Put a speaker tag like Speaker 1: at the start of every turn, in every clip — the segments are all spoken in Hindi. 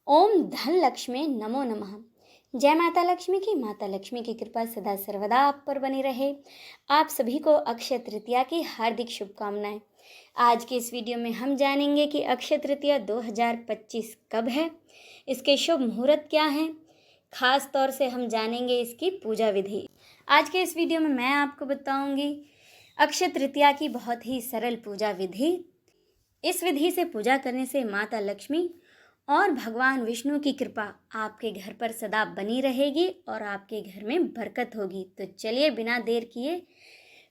Speaker 1: ओम धन लक्ष्मी नमो नमः। जय माता लक्ष्मी की। माता लक्ष्मी की कृपा सदा सर्वदा आप पर बनी रहे। आप सभी को अक्षय तृतीया की हार्दिक शुभकामनाएं। आज के इस वीडियो में हम जानेंगे कि अक्षय तृतीया 2025 कब है, इसके शुभ मुहूर्त क्या हैं। खास तौर से हम जानेंगे इसकी पूजा विधि। आज के इस वीडियो में मैं आपको बताऊंगी अक्षय तृतीया की बहुत ही सरल पूजा विधि। इस विधि से पूजा करने से माता लक्ष्मी और भगवान विष्णु की कृपा आपके घर पर सदा बनी रहेगी और आपके घर में बरकत होगी। तो चलिए बिना देर किए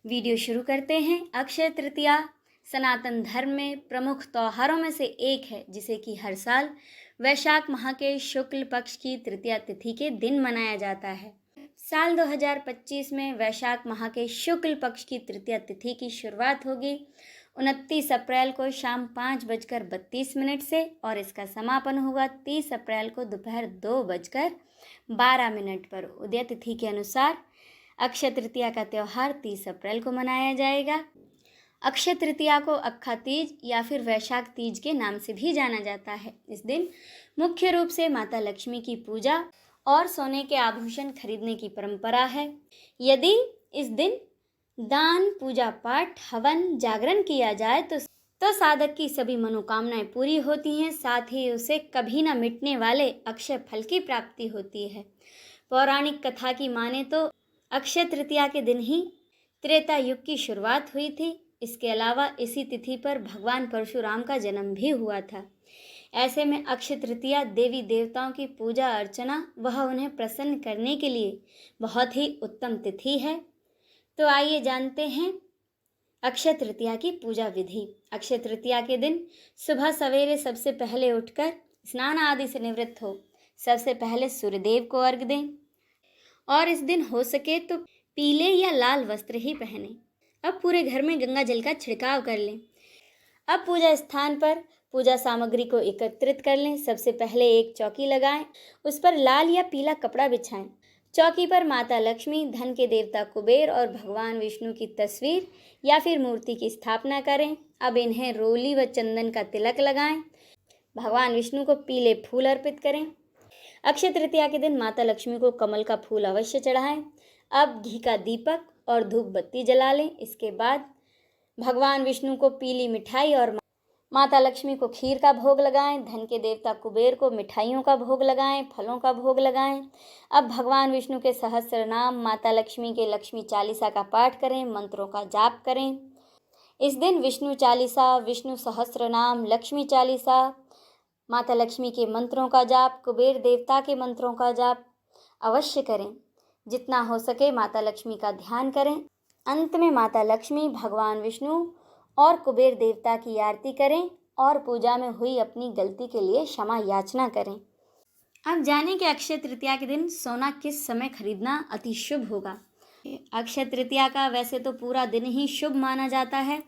Speaker 1: वीडियो शुरू करते हैं। अक्षय तृतीया सनातन धर्म में प्रमुख त्योहारों में से एक है, जिसे कि हर साल वैशाख माह के शुक्ल पक्ष की तृतीया तिथि के दिन मनाया जाता है। साल 2025 में वैशाख माह के शुक्ल पक्ष की तृतीया तिथि की शुरुआत होगी 29 अप्रैल को शाम 5:32 से और इसका समापन होगा 30 अप्रैल को दोपहर 2:12 पर। उदय तिथि के अनुसार अक्षय तृतीया का त्यौहार 30 अप्रैल को मनाया जाएगा। अक्षय तृतीया को अक्खा तीज या फिर वैशाख तीज के नाम से भी जाना जाता है। इस दिन मुख्य रूप से माता लक्ष्मी की पूजा और सोने के आभूषण खरीदने की परंपरा है। यदि इस दिन दान, पूजा पाठ, हवन, जागरण किया जाए तो साधक की सभी मनोकामनाएं पूरी होती हैं। साथ ही उसे कभी न मिटने वाले अक्षय फल की प्राप्ति होती है। पौराणिक कथा की माने तो अक्षय तृतीया के दिन ही त्रेता युग की शुरुआत हुई थी। इसके अलावा इसी तिथि पर भगवान परशुराम का जन्म भी हुआ था। ऐसे में अक्षय तृतीया देवी देवताओं की पूजा अर्चना वह उन्हें प्रसन्न करने के लिए बहुत ही उत्तम तिथि है। तो आइए जानते हैं अक्षय तृतीया की पूजा विधि। अक्षय तृतीया के दिन सुबह सवेरे सबसे पहले उठकर स्नान आदि से निवृत्त हो सबसे पहले सूर्यदेव को अर्घ्य दें और इस दिन हो सके तो पीले या लाल वस्त्र ही पहने। अब पूरे घर में गंगा जल का छिड़काव कर लें। अब पूजा स्थान पर पूजा सामग्री को एकत्रित कर लें। सबसे पहले एक चौकी लगाएं, उस पर लाल या पीला कपड़ा बिछाएं। चौकी पर माता लक्ष्मी, धन के देवता कुबेर और भगवान विष्णु की तस्वीर या फिर मूर्ति की स्थापना करें। अब इन्हें रोली व चंदन का तिलक लगाएं। भगवान विष्णु को पीले फूल अर्पित करें। अक्षय तृतीया के दिन माता लक्ष्मी को कमल का फूल अवश्य चढ़ाएं। अब घी का दीपक और धूप बत्ती जला लें। इसके बाद भगवान विष्णु को पीली मिठाई और माता लक्ष्मी को खीर का भोग लगाएं। धन के देवता कुबेर को मिठाइयों का भोग लगाएं, फलों का भोग लगाएं। अब भगवान विष्णु के सहस्त्र नाम, माता लक्ष्मी के लक्ष्मी चालीसा का पाठ करें, मंत्रों का जाप करें। इस दिन विष्णु चालीसा, विष्णु सहस्त्र नाम, लक्ष्मी चालीसा, माता लक्ष्मी के मंत्रों का जाप, कुबेर देवता के मंत्रों का जाप अवश्य करें। जितना हो सके माता लक्ष्मी का ध्यान करें। अंत में माता लक्ष्मी, भगवान विष्णु और कुबेर देवता की आरती करें और पूजा में हुई अपनी गलती के लिए क्षमा याचना करें। अब जानें कि अक्षय तृतीया के दिन सोना किस समय खरीदना अति शुभ होगा। अक्षय तृतीया का वैसे तो पूरा दिन ही शुभ माना जाता है,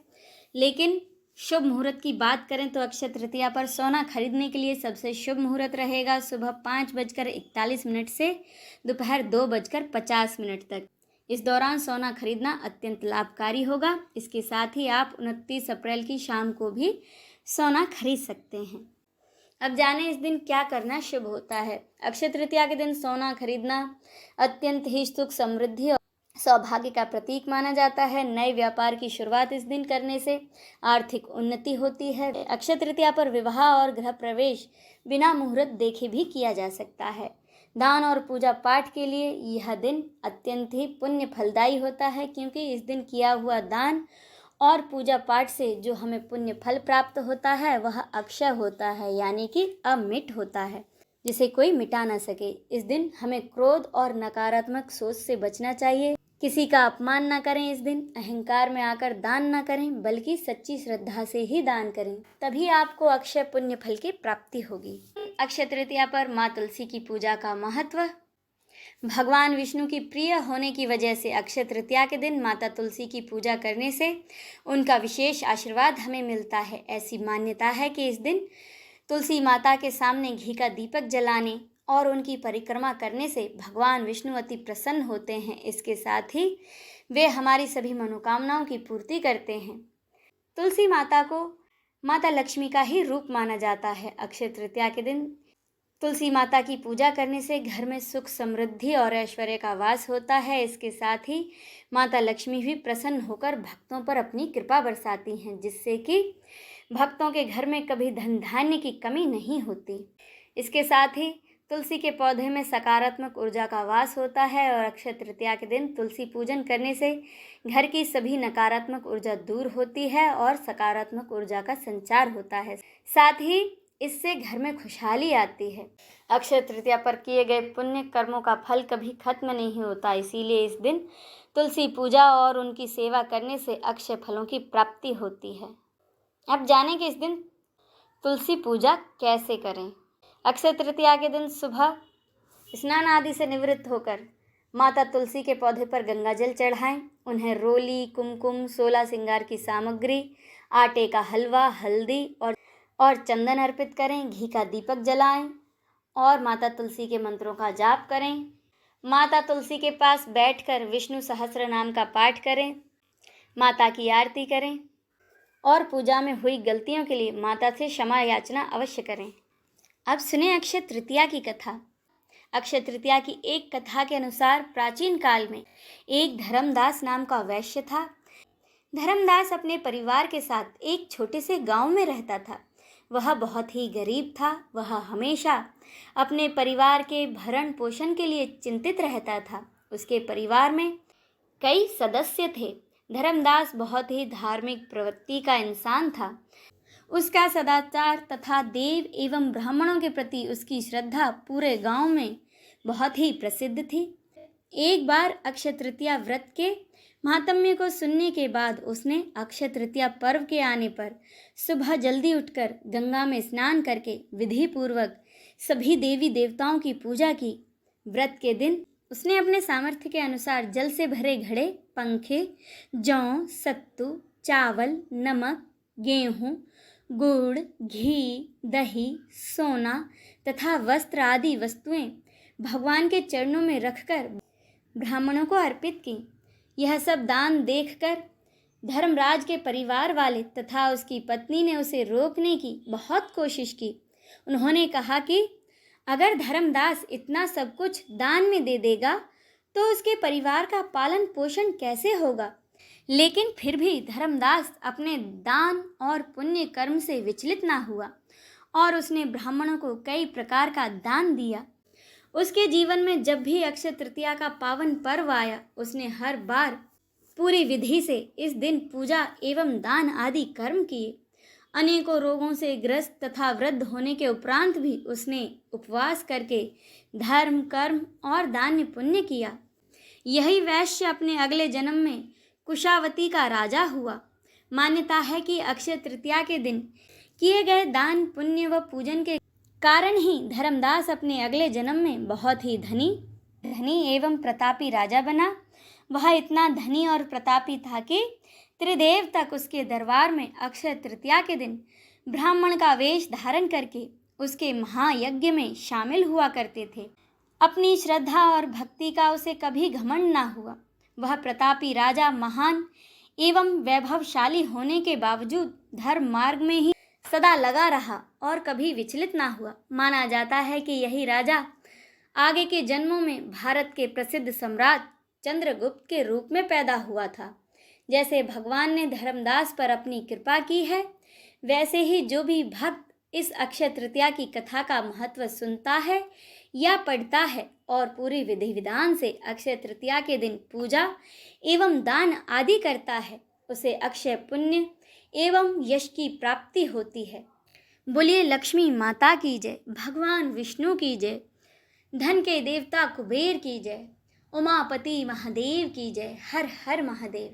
Speaker 1: लेकिन शुभ मुहूर्त की बात करें तो अक्षय तृतीया पर सोना खरीदने के लिए सबसे शुभ मुहूर्त रहेगा सुबह 5:41 से दोपहर 2:50 तक। इस दौरान सोना खरीदना अत्यंत लाभकारी होगा। इसके साथ ही आप 29 अप्रैल की शाम को भी सोना खरीद सकते हैं। अब जानें इस दिन क्या करना शुभ होता है। अक्षय तृतीया के दिन सोना खरीदना अत्यंत ही सुख, समृद्धि और सौभाग्य का प्रतीक माना जाता है। नए व्यापार की शुरुआत इस दिन करने से आर्थिक उन्नति होती है। अक्षय तृतीया पर विवाह और गृह प्रवेश बिना मुहूर्त देखे भी किया जा सकता है। दान और पूजा पाठ के लिए यह दिन अत्यंत ही पुण्य फलदायी होता है, क्योंकि इस दिन किया हुआ दान और पूजा पाठ से जो हमें पुण्य फल प्राप्त होता है वह अक्षय होता है, यानी कि अमिट होता है, जिसे कोई मिटा ना सके। इस दिन हमें क्रोध और नकारात्मक सोच से बचना चाहिए। किसी का अपमान ना करें। इस दिन अहंकार में आकर दान ना करें, बल्कि सच्ची श्रद्धा से ही दान करें, तभी आपको अक्षय पुण्य फल की प्राप्ति होगी। अक्षय तृतीया पर माँ तुलसी की पूजा का महत्व। भगवान विष्णु की प्रिय होने की वजह से अक्षय तृतीया के दिन माता तुलसी की पूजा करने से उनका विशेष आशीर्वाद हमें मिलता है। ऐसी मान्यता है कि इस दिन तुलसी माता के सामने घी का दीपक जलाने और उनकी परिक्रमा करने से भगवान विष्णु अति प्रसन्न होते हैं। इसके साथ ही वे हमारी सभी मनोकामनाओं की पूर्ति करते हैं। तुलसी माता को माता लक्ष्मी का ही रूप माना जाता है। अक्षय तृतीया के दिन तुलसी माता की पूजा करने से घर में सुख समृद्धि और ऐश्वर्य का वास होता है। इसके साथ ही माता लक्ष्मी भी प्रसन्न होकर भक्तों पर अपनी कृपा बरसाती हैं, जिससे कि भक्तों के घर में कभी धन धान्य की कमी नहीं होती। इसके साथ ही तुलसी के पौधे में सकारात्मक ऊर्जा का वास होता है और अक्षय तृतीया के दिन तुलसी पूजन करने से घर की सभी नकारात्मक ऊर्जा दूर होती है और सकारात्मक ऊर्जा का संचार होता है। साथ ही इससे घर में खुशहाली आती है। अक्षय तृतीया पर किए गए पुण्य कर्मों का फल कभी खत्म नहीं होता, इसीलिए इस दिन तुलसी पूजा और उनकी सेवा करने से अक्षय फलों की प्राप्ति होती है। अब जानें कि इस दिन तुलसी पूजा कैसे करें। अक्षय तृतीया के दिन सुबह स्नान आदि से निवृत्त होकर माता तुलसी के पौधे पर गंगा जल चढ़ाएं। उन्हें रोली, कुमकुम, 16 श्रृंगार की सामग्री, आटे का हलवा, हल्दी और चंदन अर्पित करें। घी का दीपक जलाएं और माता तुलसी के मंत्रों का जाप करें। माता तुलसी के पास बैठकर विष्णु सहस्त्र नाम का पाठ करें। माता की आरती करें और पूजा में हुई गलतियों के लिए माता से क्षमा याचना अवश्य करें। अब सुने अक्षय तृतीया की कथा। अक्षय तृतीया की एक कथा के अनुसार प्राचीन काल में एक धर्मदास नाम का वैश्य था। धर्मदास अपने परिवार के साथ एक छोटे से गांव में रहता था। वह बहुत ही गरीब था। वह हमेशा अपने परिवार के भरण पोषण के लिए चिंतित रहता था। उसके परिवार में कई सदस्य थे। धर्मदास बहुत ही धार्मिक प्रवृत्ति का इंसान था। उसका सदाचार तथा देव एवं ब्राह्मणों के प्रति उसकी श्रद्धा पूरे गांव में बहुत ही प्रसिद्ध थी। एक बार अक्षय तृतीया व्रत के महात्म्य को सुनने के बाद उसने अक्षय तृतीया पर्व के आने पर सुबह जल्दी उठकर गंगा में स्नान करके विधि पूर्वक सभी देवी देवताओं की पूजा की। व्रत के दिन उसने अपने सामर्थ्य के अनुसार जल से भरे घड़े, पंखे, जौ, सत्तू, चावल, नमक, गेहूँ, गुड़, घी, दही, सोना तथा वस्त्र आदि वस्तुएं भगवान के चरणों में रखकर ब्राह्मणों को अर्पित की। यह सब दान देखकर धर्मराज के परिवार वाले तथा उसकी पत्नी ने उसे रोकने की बहुत कोशिश की। उन्होंने कहा कि अगर धर्मदास इतना सब कुछ दान में दे देगा तो उसके परिवार का पालन पोषण कैसे होगा। लेकिन फिर भी धर्मदास अपने दान और पुण्य कर्म से विचलित ना हुआ और उसने ब्राह्मणों को कई प्रकार का दान दिया। उसके जीवन में जब भी अक्षय तृतीया का पावन पर्व आया, उसने हर बार पूरी विधि से इस दिन पूजा एवं दान आदि कर्म किए। अनेकों रोगों से ग्रस्त तथा वृद्ध होने के उपरांत भी उसने उपवास करके धर्म, कर्म और दान पुण्य किया। यही वैश्य अपने अगले जन्म में कुशावती का राजा हुआ। मान्यता है कि अक्षय तृतीया के दिन किए गए दान, पुण्य व पूजन के कारण ही धर्मदास अपने अगले जन्म में बहुत ही धनी एवं प्रतापी राजा बना। वह इतना धनी और प्रतापी था कि त्रिदेव तक उसके दरबार में अक्षय तृतीया के दिन ब्राह्मण का वेश धारण करके उसके महायज्ञ में शामिल हुआ करते थे। अपनी श्रद्धा और भक्ति का उसे कभी घमंड ना हुआ। वह प्रतापी राजा महान एवं वैभवशाली होने के बावजूद धर्म मार्ग में ही सदा लगा रहा और कभी विचलित ना हुआ। माना जाता है कि यही राजा आगे के जन्मों में भारत के प्रसिद्ध सम्राट चंद्रगुप्त के रूप में पैदा हुआ था। जैसे भगवान ने धर्मदास पर अपनी कृपा की है, वैसे ही जो भी भक्त इस अक्षय तृतीया की कथा का महत्व सुनता है या पढ़ता है और पूरी विधि विधान से अक्षय तृतीया के दिन पूजा एवं दान आदि करता है, उसे अक्षय पुण्य एवं यश की प्राप्ति होती है। बोलिए लक्ष्मी माता की जय, भगवान विष्णु की जय, धन के देवता कुबेर की जय, उमापति महादेव की जय। हर हर महादेव।